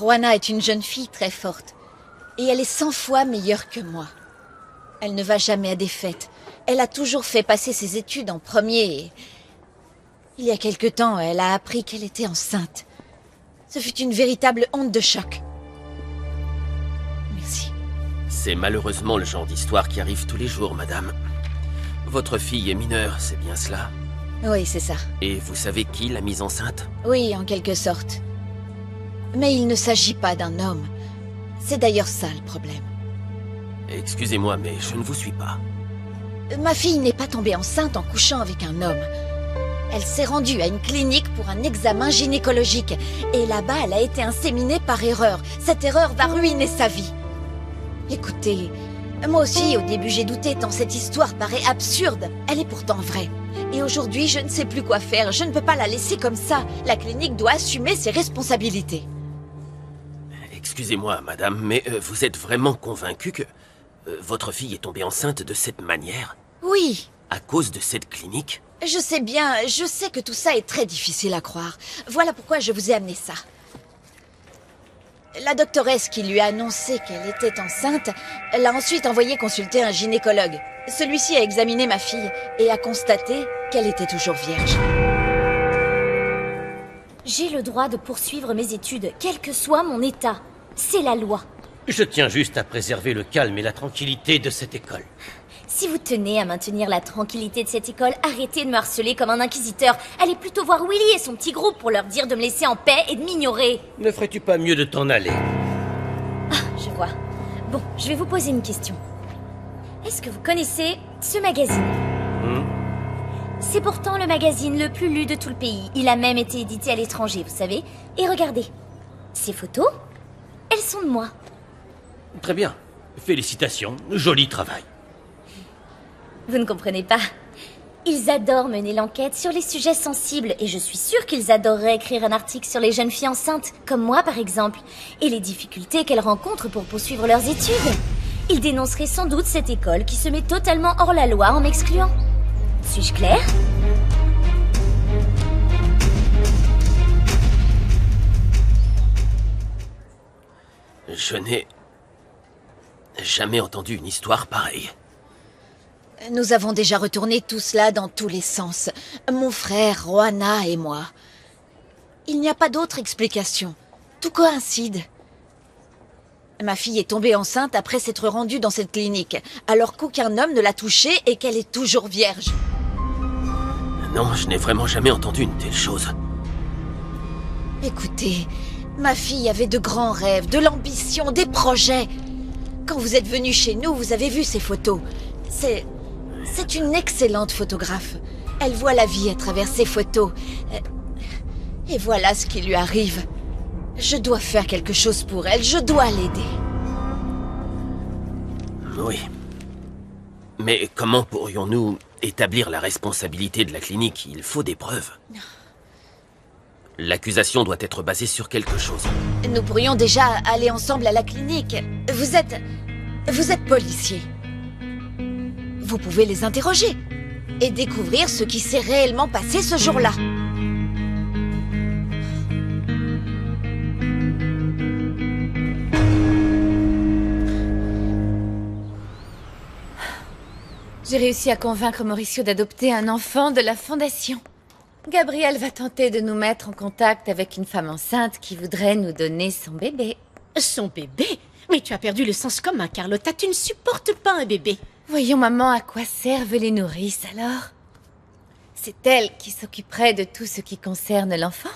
Roanna est une jeune fille très forte. Et elle est 100 fois meilleure que moi. Elle ne va jamais à des fêtes. Elle a toujours fait passer ses études en premier et... Il y a quelque temps, elle a appris qu'elle était enceinte. Ce fut une véritable honte de choc. Merci. C'est malheureusement le genre d'histoire qui arrive tous les jours, madame. Votre fille est mineure, c'est bien cela? Oui, c'est ça. Et vous savez qui l'a mise enceinte? Oui, en quelque sorte. Mais il ne s'agit pas d'un homme. C'est d'ailleurs ça le problème. Excusez-moi, mais je ne vous suis pas. Ma fille n'est pas tombée enceinte en couchant avec un homme. Elle s'est rendue à une clinique pour un examen gynécologique. Et là-bas, elle a été inséminée par erreur. Cette erreur va ruiner sa vie. Écoutez, moi aussi, au début, j'ai douté tant cette histoire paraît absurde. Elle est pourtant vraie. Et aujourd'hui, je ne sais plus quoi faire. Je ne peux pas la laisser comme ça. La clinique doit assumer ses responsabilités. Excusez-moi, madame, mais vous êtes vraiment convaincue que votre fille est tombée enceinte de cette manière? Oui. À cause de cette clinique? Je sais bien, je sais que tout ça est très difficile à croire. Voilà pourquoi je vous ai amené ça. La doctoresse qui lui a annoncé qu'elle était enceinte l'a ensuite envoyée consulter un gynécologue. Celui-ci a examiné ma fille et a constaté qu'elle était toujours vierge. J'ai le droit de poursuivre mes études, quel que soit mon état. C'est la loi. Je tiens juste à préserver le calme et la tranquillité de cette école. Si vous tenez à maintenir la tranquillité de cette école, arrêtez de me harceler comme un inquisiteur. Allez plutôt voir Willy et son petit groupe pour leur dire de me laisser en paix et de m'ignorer. Ne ferais-tu pas mieux de t'en aller? Ah, je vois. Bon, je vais vous poser une question. Est-ce que vous connaissez ce magazine? C'est pourtant le magazine le plus lu de tout le pays. Il a même été édité à l'étranger, vous savez. Et regardez, ces photos, elles sont de moi. Très bien. Félicitations, joli travail. Vous ne comprenez pas. Ils adorent mener l'enquête sur les sujets sensibles et je suis sûre qu'ils adoreraient écrire un article sur les jeunes filles enceintes, comme moi par exemple, et les difficultés qu'elles rencontrent pour poursuivre leurs études. Ils dénonceraient sans doute cette école qui se met totalement hors la loi en m'excluant. Suis-je claire? Je n'ai jamais entendu une histoire pareille. Nous avons déjà retourné tout cela dans tous les sens. Mon frère, Roanna et moi. Il n'y a pas d'autre explication. Tout coïncide. Ma fille est tombée enceinte après s'être rendue dans cette clinique, alors qu'aucun homme ne l'a touchée et qu'elle est toujours vierge. Non, je n'ai vraiment jamais entendu une telle chose. Écoutez, ma fille avait de grands rêves, de l'ambition, des projets. Quand vous êtes venu chez nous, vous avez vu ces photos. C'est une excellente photographe. Elle voit la vie à travers ses photos. Et voilà ce qui lui arrive. Je dois faire quelque chose pour elle, je dois l'aider. Oui. Mais comment pourrions-nous établir la responsabilité de la clinique? Il faut des preuves. L'accusation doit être basée sur quelque chose. Nous pourrions déjà aller ensemble à la clinique. Vous êtes policier. Vous pouvez les interroger et découvrir ce qui s'est réellement passé ce jour-là. J'ai réussi à convaincre Mauricio d'adopter un enfant de la fondation. Gabriel va tenter de nous mettre en contact avec une femme enceinte qui voudrait nous donner son bébé. Son bébé? Mais tu as perdu le sens commun, Carlotta. Tu ne supportes pas un bébé. Voyons, maman, à quoi servent les nourrices, alors? C'est elle qui s'occuperait de tout ce qui concerne l'enfant?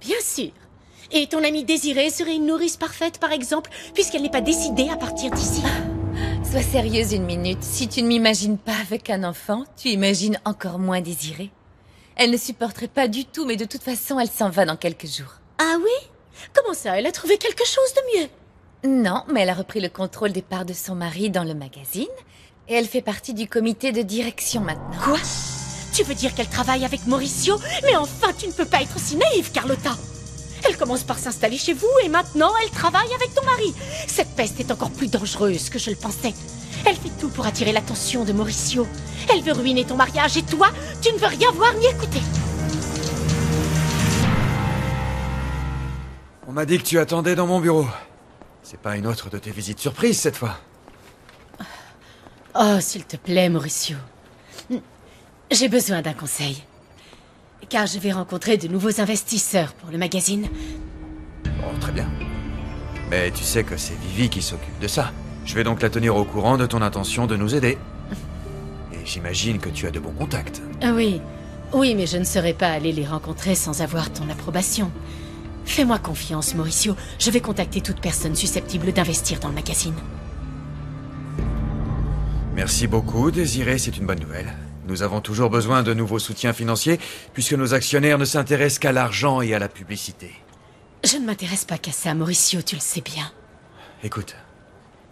Bien sûr. Et ton amie Désirée serait une nourrice parfaite, par exemple, puisqu'elle n'est pas décidée à partir d'ici. Sois sérieuse une minute. Si tu ne m'imagines pas avec un enfant, tu imagines encore moins Désirée. Elle ne supporterait pas du tout, mais de toute façon, elle s'en va dans quelques jours. Ah oui? Comment ça? Elle a trouvé quelque chose de mieux? Non, mais elle a repris le contrôle des parts de son mari dans le magazine, et elle fait partie du comité de direction maintenant. Quoi? Tu veux dire qu'elle travaille avec Mauricio? Mais enfin, tu ne peux pas être si naïve, Carlotta! Elle commence par s'installer chez vous et maintenant elle travaille avec ton mari. Cette peste est encore plus dangereuse que je le pensais. Elle fait tout pour attirer l'attention de Mauricio. Elle veut ruiner ton mariage et toi, tu ne veux rien voir ni écouter. On m'a dit que tu attendais dans mon bureau. C'est pas une autre de tes visites surprises cette fois. Oh, s'il te plaît, Mauricio. J'ai besoin d'un conseil. Car je vais rencontrer de nouveaux investisseurs pour le magazine. Bon, très bien. Mais tu sais que c'est Vivi qui s'occupe de ça. Je vais donc la tenir au courant de ton intention de nous aider. Et j'imagine que tu as de bons contacts. Ah oui. Oui, mais je ne serais pas allé les rencontrer sans avoir ton approbation. Fais-moi confiance, Mauricio. Je vais contacter toute personne susceptible d'investir dans le magazine. Merci beaucoup, Désiré, c'est une bonne nouvelle. Nous avons toujours besoin de nouveaux soutiens financiers, puisque nos actionnaires ne s'intéressent qu'à l'argent et à la publicité. Je ne m'intéresse pas qu'à ça, Mauricio, tu le sais bien. Écoute,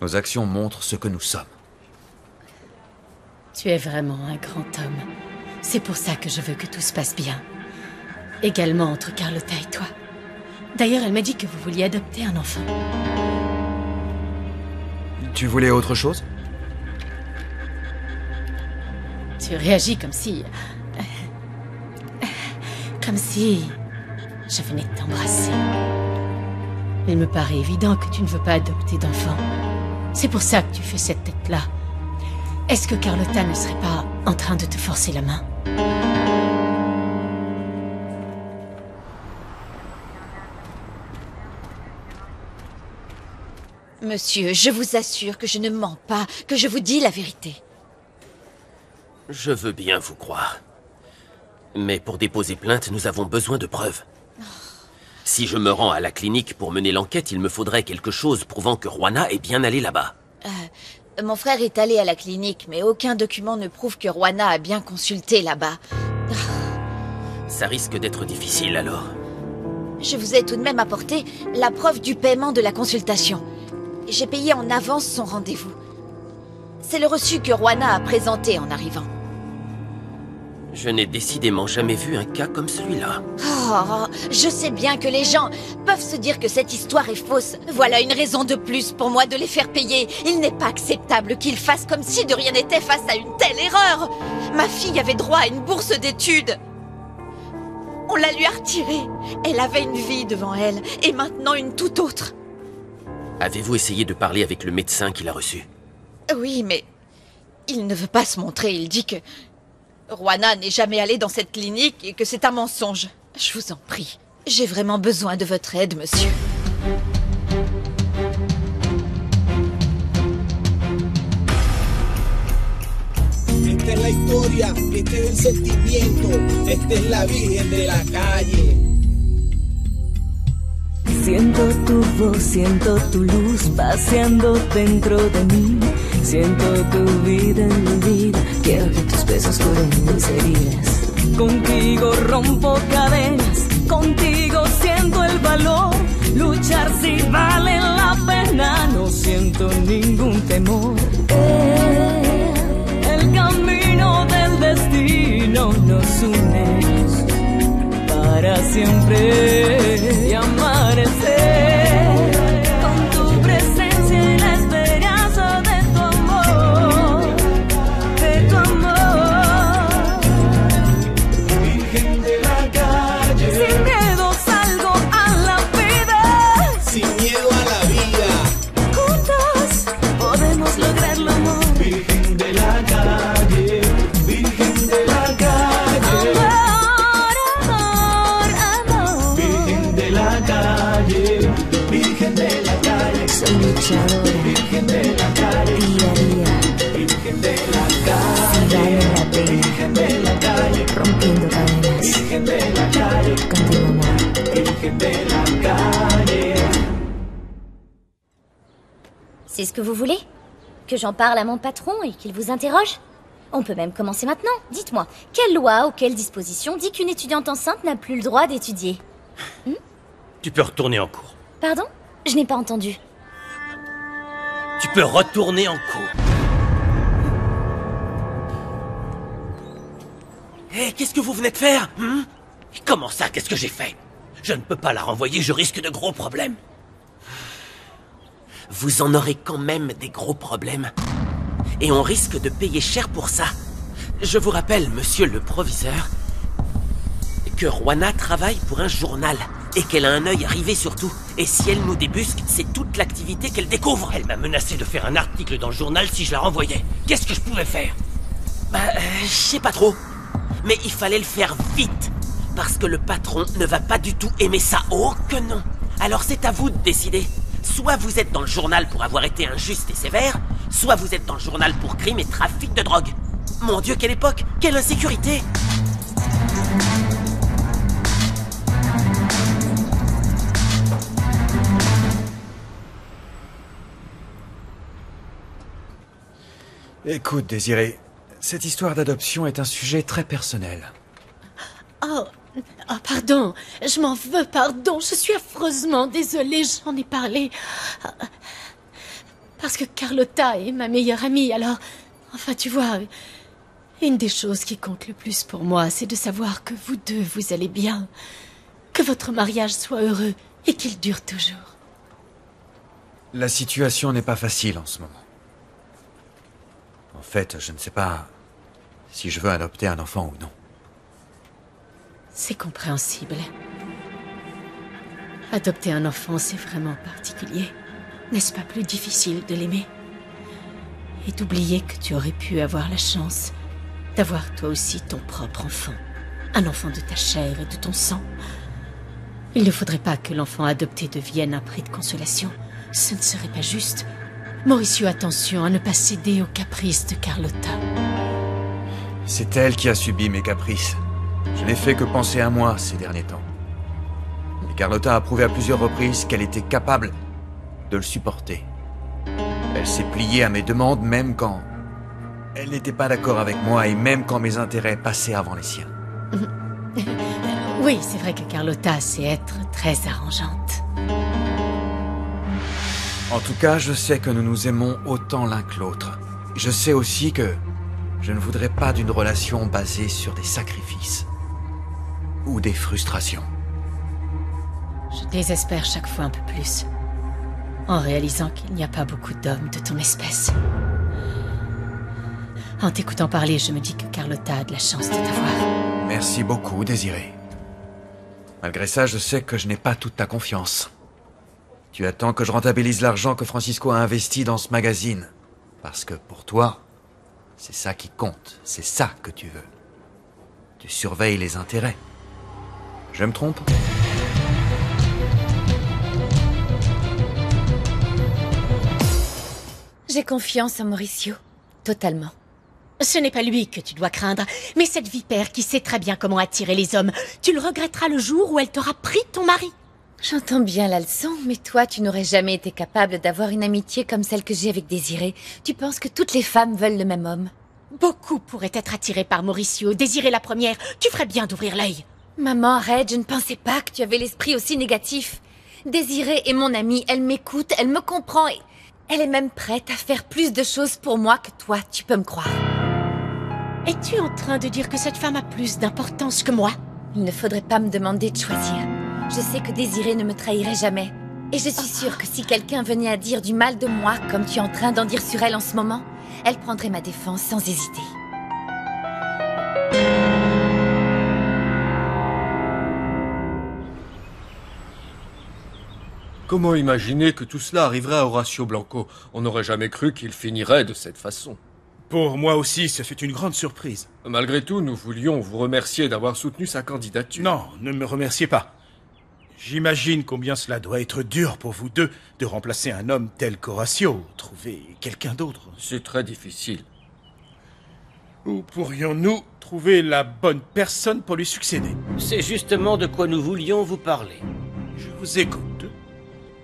nos actions montrent ce que nous sommes. Tu es vraiment un grand homme. C'est pour ça que je veux que tout se passe bien. Également entre Carlotta et toi. D'ailleurs, elle m'a dit que vous vouliez adopter un enfant. Tu voulais autre chose ? Tu réagis comme si... Comme si... je venais de t'embrasser. Il me paraît évident que tu ne veux pas adopter d'enfant. C'est pour ça que tu fais cette tête-là. Est-ce que Carlotta ne serait pas en train de te forcer la main ? Monsieur, je vous assure que je ne mens pas, que je vous dis la vérité. Je veux bien vous croire. Mais pour déposer plainte, nous avons besoin de preuves. Si je me rends à la clinique pour mener l'enquête, il me faudrait quelque chose prouvant que Juana est bien allée là-bas. Mon frère est allé à la clinique, mais aucun document ne prouve que Juana a bien consulté là-bas. Ça risque d'être difficile alors. Je vous ai tout de même apporté la preuve du paiement de la consultation. J'ai payé en avance son rendez-vous. C'est le reçu que Juana a présenté en arrivant. Je n'ai décidément jamais vu un cas comme celui-là. Oh, je sais bien que les gens peuvent se dire que cette histoire est fausse. Voilà une raison de plus pour moi de les faire payer. Il n'est pas acceptable qu'ils fassent comme si de rien n'était face à une telle erreur. Ma fille avait droit à une bourse d'études. On la lui a retirée. Elle avait une vie devant elle, et maintenant une toute autre. Avez-vous essayé de parler avec le médecin qui l'a reçu? Oui, mais il ne veut pas se montrer. Il dit que Juana n'est jamais allée dans cette clinique et que c'est un mensonge. Je vous en prie. J'ai vraiment besoin de votre aide, monsieur. Esta es la historia, este es el sentimiento, esta es la Virgen de la calle. Siento tu voz, siento tu luz paseando dentro de mí. Siento tu vida en mi vida, quiero que tus besos curen mis heridas. Contigo rompo cadenas, contigo siento el valor. Luchar si vale la pena, no siento ningún temor. El camino del destino nos une para siempre y amanecer con tu presencia y la esperanza de tu amor, de tu amor. Virgen de la calle, Sin miedo salgo a la vida, sin miedo a la vida. juntos podemos lograrlo, amor. Virgen de la calle, Virgen de la calle. Amor, amor. Virgen de la calle, Virgen de la calle. Soy luchadora, Virgen de la calle, día a día, Virgen de la si calle, vale la pena, Virgen de la calle, rompiendo cadenas, Virgen de la calle, contigo, amor. Virgen de la calle. C'est ce que vous voulez? Que j'en parle à mon patron et qu'il vous interroge? On peut même commencer maintenant. Dites-moi, quelle loi ou quelle disposition dit qu'une étudiante enceinte n'a plus le droit d'étudier? Tu peux retourner en cours. Pardon? Je n'ai pas entendu. Tu peux retourner en cours. Hé, qu'est-ce que vous venez de faire? Comment ça, qu'est-ce que j'ai fait? Je ne peux pas la renvoyer, je risque de gros problèmes. Vous en aurez quand même des gros problèmes. Et on risque de payer cher pour ça. Je vous rappelle, monsieur le proviseur, que Juana travaille pour un journal. Et qu'elle a un œil rivé sur tout. Et si elle nous débusque, c'est toute l'activité qu'elle découvre. Elle m'a menacé de faire un article dans le journal si je la renvoyais. Qu'est-ce que je pouvais faire? Je sais pas trop. Mais il fallait le faire vite. Parce que le patron ne va pas du tout aimer ça. Oh que non. Alors c'est à vous de décider. Soit vous êtes dans le journal pour avoir été injuste et sévère, soit vous êtes dans le journal pour crime et trafic de drogue. Mon Dieu, quelle époque! Quelle insécurité! Écoute, Désiré, cette histoire d'adoption est un sujet très personnel. Oh, pardon, je m'en veux, pardon, je suis affreusement désolée, j'en ai parlé. Parce que Carlotta est ma meilleure amie, alors... Enfin, tu vois, une des choses qui compte le plus pour moi, c'est de savoir que vous deux, vous allez bien. Que votre mariage soit heureux et qu'il dure toujours. La situation n'est pas facile en ce moment. En fait, je ne sais pas si je veux adopter un enfant ou non. C'est compréhensible. Adopter un enfant, c'est vraiment particulier. N'est-ce pas plus difficile de l'aimer? Et d'oublier que tu aurais pu avoir la chance d'avoir toi aussi ton propre enfant. Un enfant de ta chair et de ton sang. Il ne faudrait pas que l'enfant adopté devienne un prix de consolation. Ce ne serait pas juste. Mauricio, attention à ne pas céder aux caprices de Carlotta. C'est elle qui a subi mes caprices. Je n'ai fait que penser à moi ces derniers temps. Et Carlotta a prouvé à plusieurs reprises qu'elle était capable de le supporter. Elle s'est pliée à mes demandes même quand elle n'était pas d'accord avec moi et même quand mes intérêts passaient avant les siens. Oui, c'est vrai que Carlotta sait être très arrangeante. En tout cas, je sais que nous nous aimons autant l'un que l'autre. Je sais aussi que je ne voudrais pas d'une relation basée sur des sacrifices ou des frustrations. Je désespère chaque fois un peu plus, en réalisant qu'il n'y a pas beaucoup d'hommes de ton espèce. En t'écoutant parler, je me dis que Carlotta a de la chance de t'avoir. Merci beaucoup, Désiré. Malgré ça, je sais que je n'ai pas toute ta confiance. Tu attends que je rentabilise l'argent que Francisco a investi dans ce magazine. Parce que pour toi, c'est ça qui compte. C'est ça que tu veux. Tu surveilles les intérêts. Je me trompe ? J'ai confiance en Mauricio. Totalement. Ce n'est pas lui que tu dois craindre, mais cette vipère qui sait très bien comment attirer les hommes. Tu le regretteras le jour où elle t'aura pris ton mari. J'entends bien la leçon, mais toi, tu n'aurais jamais été capable d'avoir une amitié comme celle que j'ai avec Désiré. Tu penses que toutes les femmes veulent le même homme. Beaucoup pourraient être attirés par Mauricio. Désiré la première, tu ferais bien d'ouvrir l'œil. Maman, arrête, je ne pensais pas que tu avais l'esprit aussi négatif. Désiré est mon amie, elle m'écoute, elle me comprend et elle est même prête à faire plus de choses pour moi que toi, tu peux me croire. Es-tu en train de dire que cette femme a plus d'importance que moi? Il ne faudrait pas me demander de choisir. Je sais que Désiré ne me trahirait jamais. Et je suis sûre que si quelqu'un venait à dire du mal de moi, comme tu es en train d'en dire sur elle en ce moment, elle prendrait ma défense sans hésiter. Comment imaginer que tout cela arriverait à Horacio Blanco? On n'aurait jamais cru qu'il finirait de cette façon. Pour moi aussi, ce fut une grande surprise. Malgré tout, nous voulions vous remercier d'avoir soutenu sa candidature. Non, ne me remerciez pas. J'imagine combien cela doit être dur pour vous deux de remplacer un homme tel qu'Horacio. Trouver quelqu'un d'autre. C'est très difficile. Où pourrions-nous trouver la bonne personne pour lui succéder? C'est justement de quoi nous voulions vous parler. Je vous écoute.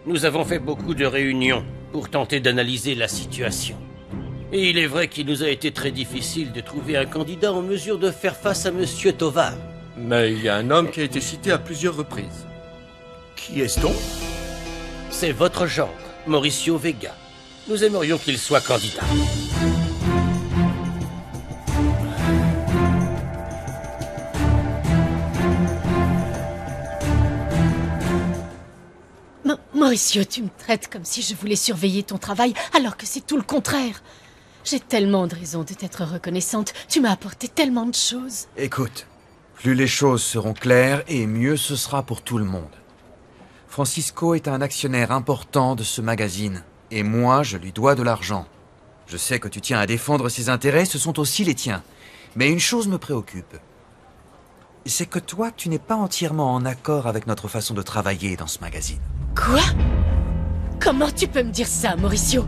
Nous avons fait beaucoup de réunions pour tenter d'analyser la situation. Et il est vrai qu'il nous a été très difficile de trouver un candidat en mesure de faire face à Monsieur Tovar. Mais il y a un homme qui a été cité à plusieurs reprises. Qui est-ce donc? C'est votre gendre, Mauricio Vega. Nous aimerions qu'il soit candidat. Mauricio, tu me traites comme si je voulais surveiller ton travail, alors que c'est tout le contraire. J'ai tellement de raisons de t'être reconnaissante. Tu m'as apporté tellement de choses. Écoute, plus les choses seront claires et mieux ce sera pour tout le monde. Francisco est un actionnaire important de ce magazine, et moi, je lui dois de l'argent. Je sais que tu tiens à défendre ses intérêts, ce sont aussi les tiens. Mais une chose me préoccupe. C'est que toi, tu n'es pas entièrement en accord avec notre façon de travailler dans ce magazine. Quoi? Comment tu peux me dire ça, Mauricio?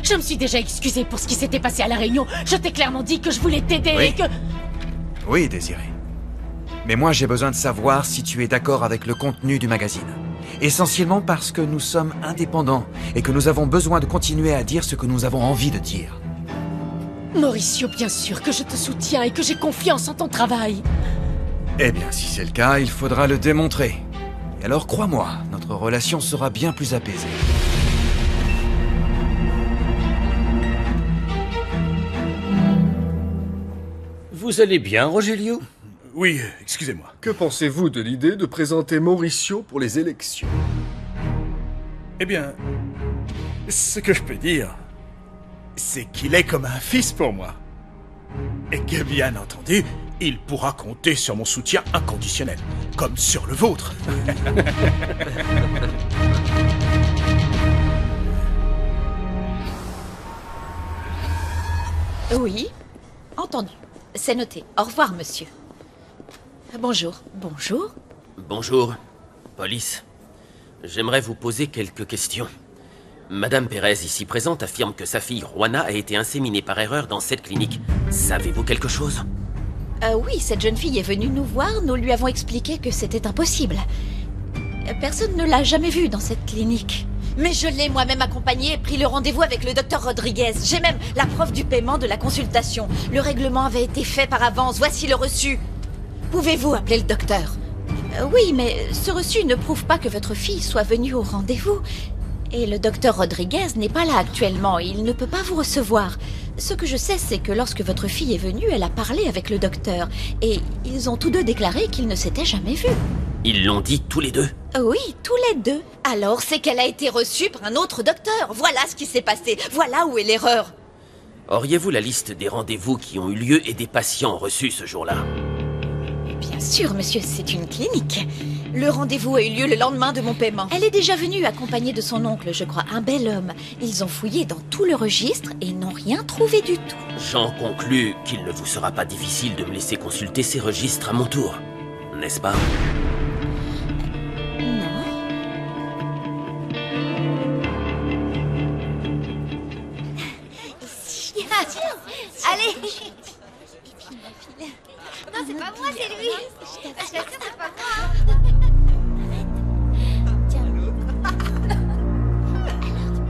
Je me suis déjà excusée pour ce qui s'était passé à la réunion. Je t'ai clairement dit que je voulais t'aider Oui. et que... Oui, Désiré. Mais moi, j'ai besoin de savoir si tu es d'accord avec le contenu du magazine. Essentiellement parce que nous sommes indépendants et que nous avons besoin de continuer à dire ce que nous avons envie de dire. Mauricio, bien sûr que je te soutiens et que j'ai confiance en ton travail. Eh bien, si c'est le cas, il faudra le démontrer. Et alors, crois-moi, notre relation sera bien plus apaisée. Vous allez bien, Rogelio? Oui, excusez-moi. Que pensez-vous de l'idée de présenter Mauricio pour les élections? Eh bien, ce que je peux dire, c'est qu'il est comme un fils pour moi. Et que, bien entendu, il pourra compter sur mon soutien inconditionnel, comme sur le vôtre. Oui, entendu. C'est noté. Au revoir, monsieur. Bonjour. Bonjour. Bonjour, police. J'aimerais vous poser quelques questions. Madame Pérez, ici présente, affirme que sa fille Juana a été inséminée par erreur dans cette clinique. Savez-vous quelque chose? Oui, cette jeune fille est venue nous voir. Nous lui avons expliqué que c'était impossible. Personne ne l'a jamais vue dans cette clinique. Mais je l'ai moi-même accompagnée et pris le rendez-vous avec le docteur Rodriguez. J'ai même la preuve du paiement de la consultation. Le règlement avait été fait par avance. Voici le reçu. Pouvez-vous appeler le docteur? Oui, mais ce reçu ne prouve pas que votre fille soit venue au rendez-vous. Et le docteur Rodriguez n'est pas là actuellement. Il ne peut pas vous recevoir. Ce que je sais, c'est que lorsque votre fille est venue, elle a parlé avec le docteur. Et ils ont tous deux déclaré qu'ils ne s'étaient jamais vus. Ils l'ont dit tous les deux? Oui, tous les deux. Alors c'est qu'elle a été reçue par un autre docteur. Voilà ce qui s'est passé. Voilà où est l'erreur. Auriez-vous la liste des rendez-vous qui ont eu lieu et des patients reçus ce jour-là? Bien sûr, monsieur, c'est une clinique. Le rendez-vous a eu lieu le lendemain de mon paiement. Elle est déjà venue accompagnée de son oncle, je crois, un bel homme. Ils ont fouillé dans tout le registre et n'ont rien trouvé du tout. J'en conclus qu'il ne vous sera pas difficile de me laisser consulter ces registres à mon tour, n'est-ce pas? Non. Allez. Non, c'est pas moi, c'est lui. Je t'assure, c'est pas moi. Tiens. Alors,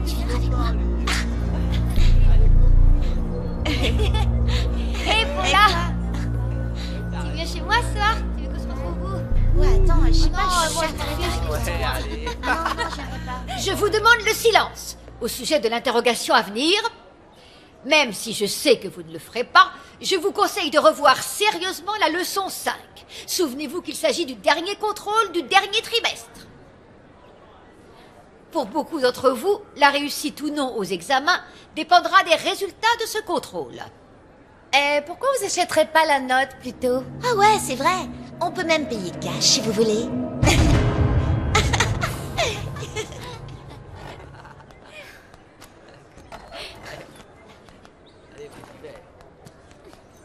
tu viens avec moi. Hé, Paula. Tu viens chez moi ce soir? Tu veux qu'on se retrouve où? Ouais, attends, je sais pas, moi, Je vous demande le silence au sujet de l'interrogation à venir. Même si je sais que vous ne le ferez pas, je vous conseille de revoir sérieusement la leçon 5. Souvenez-vous qu'il s'agit du dernier contrôle du dernier trimestre. Pour beaucoup d'entre vous, la réussite ou non aux examens dépendra des résultats de ce contrôle. Pourquoi vous achèterez pas la note, plutôt? Ah ouais, c'est vrai. On peut même payer cash, si vous voulez.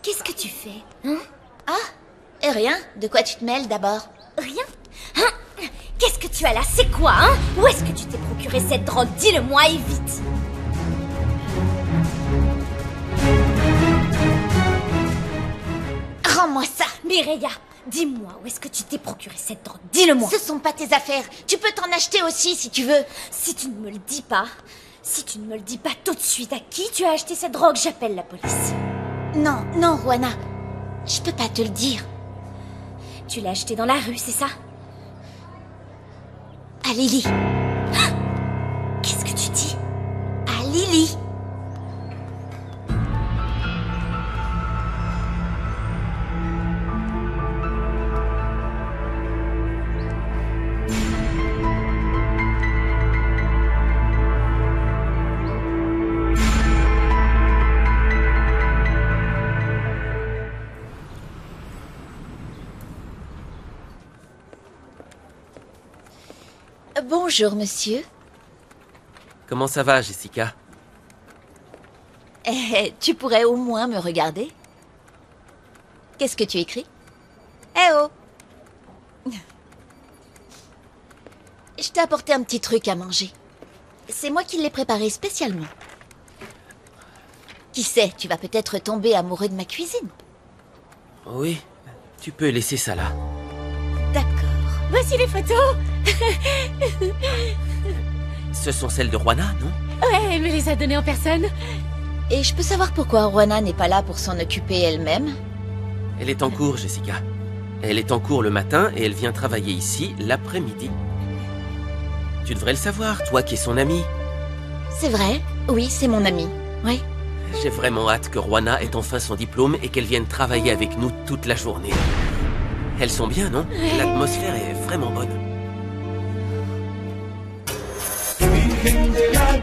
Qu'est-ce que tu fais? Ah, rien. De quoi tu te mêles d'abord? Rien? Hein? Qu'est-ce que tu as là? C'est quoi, hein? Où est-ce que tu t'es procuré cette drogue? Dis-le-moi et vite! Rends-moi ça. Mireia, dis-moi, où est-ce que tu t'es procuré cette drogue? Dis-le-moi! Ce sont pas tes affaires. Tu peux t'en acheter aussi si tu veux. Si tu ne me le dis pas, tout de suite à qui tu as acheté cette drogue, j'appelle la police. Non, non, Juana. Je peux pas te le dire. Tu l'as acheté dans la rue, c'est ça? À Lily. Qu'est-ce que tu dis? À Lily. Bonjour, monsieur. Comment ça va, Jessica? Tu pourrais au moins me regarder? Qu'est-ce que tu écris? Eh oh! Je t'ai apporté un petit truc à manger. C'est moi qui l'ai préparé spécialement. Qui sait, tu vas peut-être tomber amoureux de ma cuisine. Oui, tu peux laisser ça là. D'accord. Voici les photos. Ce sont celles de Juana, non? Ouais, elle me les a données en personne. Et je peux savoir pourquoi Juana n'est pas là pour s'en occuper elle-même? Elle est en cours, Jessica. Elle est en cours le matin et elle vient travailler ici l'après-midi. Tu devrais le savoir, toi qui es son amie. C'est vrai? Oui, c'est mon amie. Oui. J'ai vraiment hâte que Juana ait enfin son diplôme et qu'elle vienne travailler avec nous toute la journée. Elles sont bien, non? L'atmosphère est vraiment bonne. Virgen de la